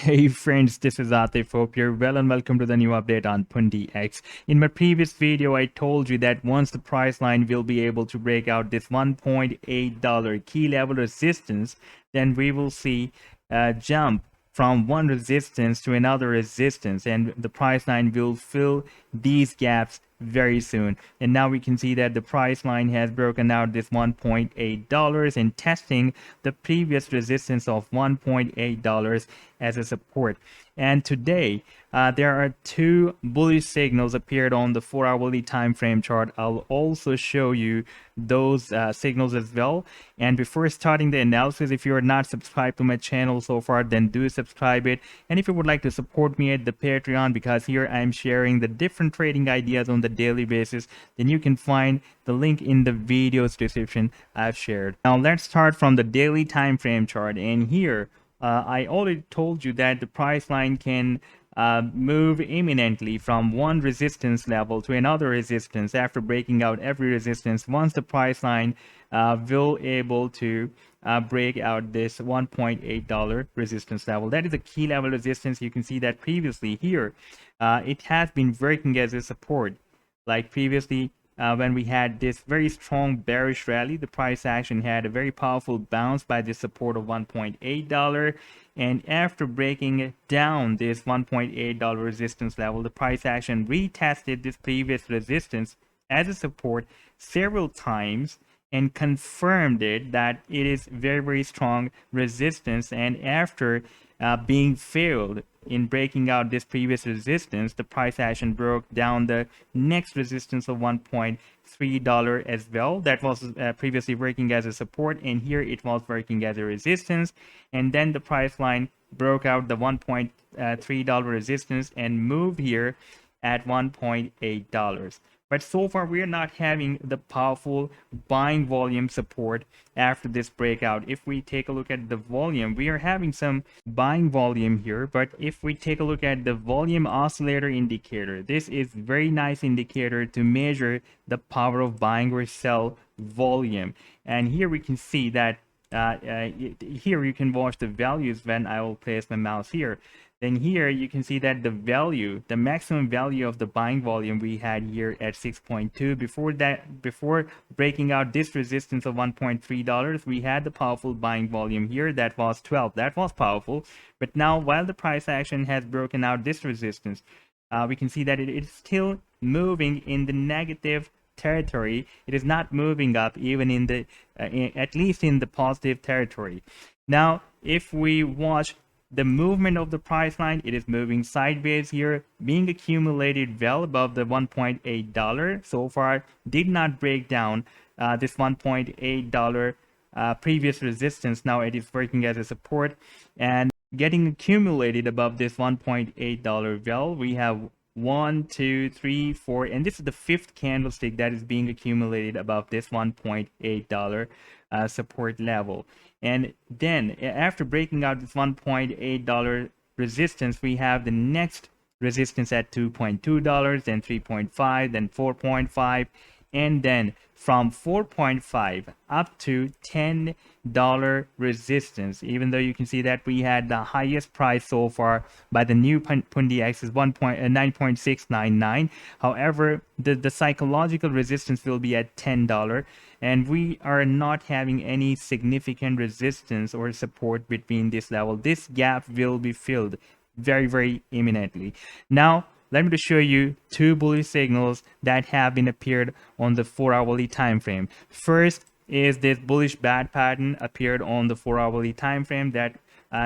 Hey friends, this is Atif. Hope you're well and welcome to the new update on pundix. In my previous video, I told you that once the price line will be able to break out this $1.8 key level resistance, then we will see a jump from one resistance to another resistance, and the price line will fill these gaps very soon. And now we can see that the price line has broken out this $1.8 and testing the previous resistance of $1.8 as a support. And today there are two bullish signals appeared on the 4-hourly time frame chart. I'll also show you those signals as well. And before starting the analysis, if you are not subscribed to my channel so far, then do subscribe it. And if you would like to support me at the Patreon, because here I'm sharing the different trading ideas on the daily basis, then you can find the link in the video's description I've shared. Now let's start from the daily time frame chart. And here I already told you that the price line can move imminently from one resistance level to another resistance after breaking out every resistance. Once the price line will able to break out this $1.8 resistance level, that is a key level resistance. You can see that previously here it has been working as a support, like previously. When we had this very strong bearish rally, the price action had a very powerful bounce by this support of $1.8, and after breaking down this $1.8 resistance level, the price action retested this previous resistance as a support several times and confirmed it that it is very strong resistance. And after being failed in breaking out this previous resistance, the price action broke down the next resistance of $1.3 as well. That was previously working as a support, and here it was working as a resistance. And then the price line broke out the $1.3 resistance and moved here at $1.8. But so far we are not having the powerful buying volume support after this breakout. If we take a look at the volume, we are having some buying volume here. But if we take a look at the volume oscillator indicator, this is very nice indicator to measure the power of buying or sell volume. And here we can see that here you can watch the values when I will place my mouse here. Then here you can see that the value, the maximum value of the buying volume we had here at 6.2. Before breaking out this resistance of $1.3, we had the powerful buying volume here that was 12. That was powerful. But now while the price action has broken out this resistance, we can see that it is still moving in the negative territory. It is not moving up even in the at least in the positive territory. Now if we watch the movement of the price line, it is moving sideways here, being accumulated well above the $1.8 so far. Did not break down this $1.8 previous resistance. Now it is working as a support and getting accumulated above this $1.8 well. We have 1, 2, 3, 4, and this is the fifth candlestick that is being accumulated above this $1.8 support level. And then after breaking out this $1.8 resistance, we have the next resistance at $2.2, then 3.5, then 4.5, and then from 4.5 up to $10 resistance. Even though you can see that we had the highest price so far by the new pundix is 9.699. However, the psychological resistance will be at $10, and we are not having any significant resistance or support between this level. This gap will be filled very imminently. Now let me show you two bullish signals that have been appeared on the 4-hourly time frame. First is this bullish bat pattern appeared on the 4-hourly time frame that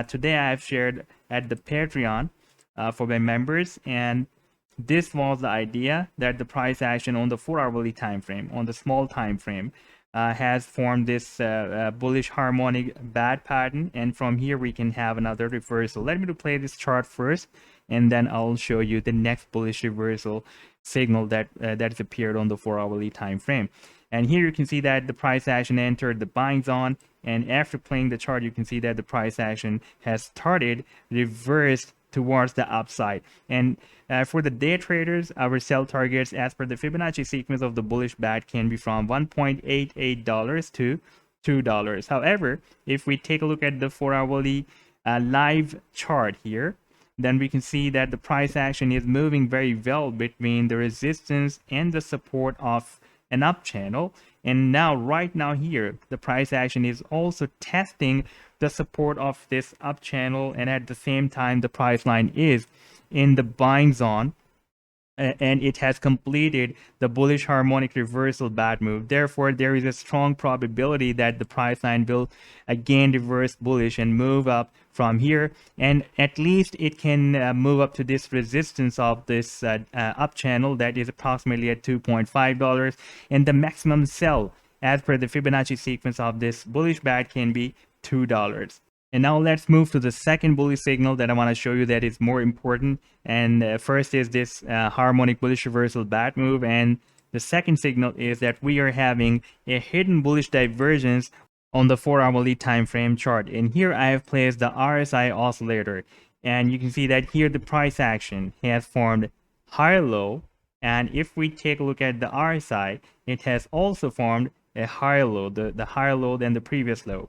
today I have shared at the Patreon for my members. And this was the idea that the price action on the 4-hourly time frame, on the small time frame, has formed this bullish harmonic bat pattern, and from here we can have another reversal. Let me play this chart first, and then I'll show you the next bullish reversal signal that that's appeared on the 4-hourly time frame. And here you can see that the price action entered the buying zone, and after playing the chart you can see that the price action has started reversed towards the upside. And for the day traders, our sell targets as per the Fibonacci sequence of the bullish bat can be from $1.88 to $2. However, if we take a look at the 4-hourly live chart here, then we can see that the price action is moving very well between the resistance and the support of an up channel. And now right now here the price action is also testing the support of this up channel, and at the same time the price line is in the buying zone, and it has completed the bullish harmonic reversal bad move. Therefore, there is a strong probability that the price line will again reverse bullish and move up from here, and at least it can move up to this resistance of this up channel that is approximately at $2.5, and the maximum sell as per the Fibonacci sequence of this bullish bad can be $2. And now let's move to the second bullish signal that I want to show you that is more important. And first is this harmonic bullish reversal bat move. And the second signal is that we are having a hidden bullish divergence on the 4-hourly time frame chart. And here I have placed the RSI oscillator. And you can see that here the price action has formed higher low. And if we take a look at the RSI, it has also formed a higher low, the higher low than the previous low.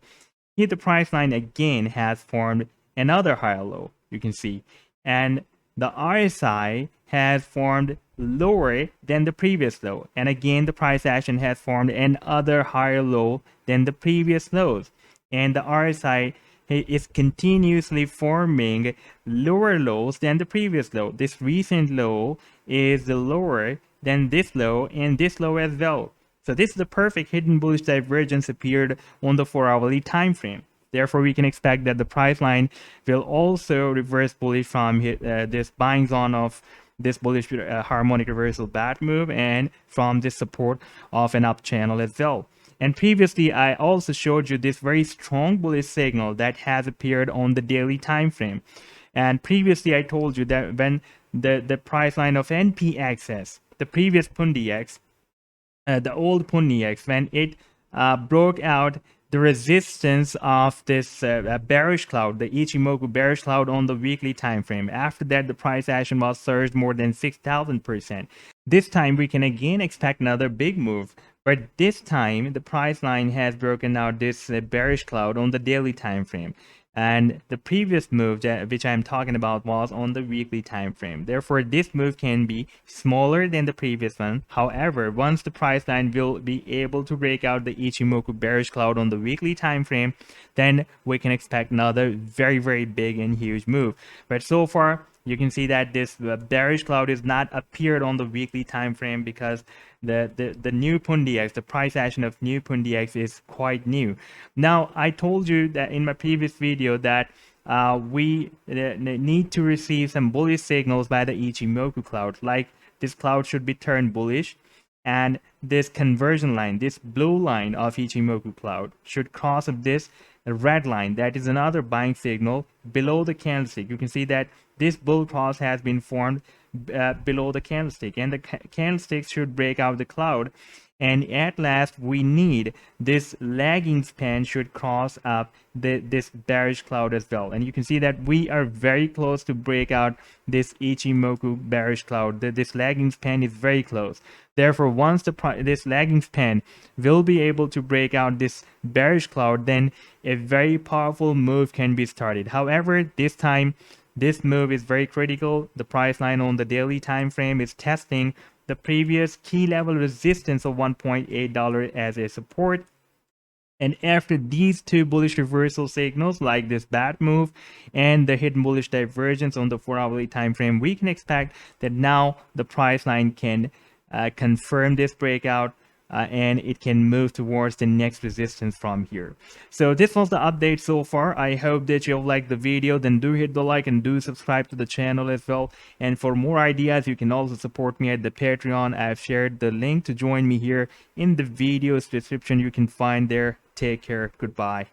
Here the price line again has formed another higher low, you can see, and the RSI has formed lower than the previous low, and again the price action has formed another higher low than the previous lows, and the RSI is continuously forming lower lows than the previous low. This recent low is lower than this low and this low as well. So this is the perfect hidden bullish divergence appeared on the 4-hourly time frame. Therefore, we can expect that the price line will also reverse bullish from this buying zone of this bullish harmonic reversal bat move and from this support of an up channel as well. And previously, I also showed you this very strong bullish signal that has appeared on the daily time frame. And previously, I told you that when the price line of NPXS, the previous Pundix, the old Pundix, when it broke out the resistance of this bearish cloud, the Ichimoku bearish cloud on the weekly time frame. After that, the price action was surged more than 6,000%. This time, we can again expect another big move. But this time, the price line has broken out this bearish cloud on the daily time frame. And the previous move which I'm talking about was on the weekly time frame. Therefore, this move can be smaller than the previous one. However, once the price line will be able to break out the Ichimoku bearish cloud on the weekly time frame, then we can expect another very, very big and huge move. But so far, you can see that this bearish cloud is not appeared on the weekly time frame because the new Pundix, the price action of new Pundix is quite new. Now, I told you that in my previous video that we need to receive some bullish signals by the Ichimoku cloud. Like this cloud should be turned bullish, and this conversion line, this blue line of Ichimoku cloud should cross of this red line. That is another buying signal below the candlestick. You can see that this bull cross has been formed below the candlestick, and the candlestick should break out the cloud, and at last we need this lagging span should cross up this bearish cloud as well. And you can see that we are very close to break out this Ichimoku bearish cloud. This lagging span is very close. Therefore, once this lagging span will be able to break out this bearish cloud, then a very powerful move can be started. However, this time this move is very critical. The price line on the daily time frame is testing the previous key level resistance of $1.8 as a support. And after these two bullish reversal signals like this bat move and the hidden bullish divergence on the 4-hourly time frame, we can expect that now the price line can confirm this breakout and it can move towards the next resistance from here. So this was the update so far. I hope that you have liked the video. Then do hit the like and do subscribe to the channel as well. And for more ideas, you can also support me at the Patreon. I've shared the link to join me here in the video's description. You can find there. Take care. Goodbye.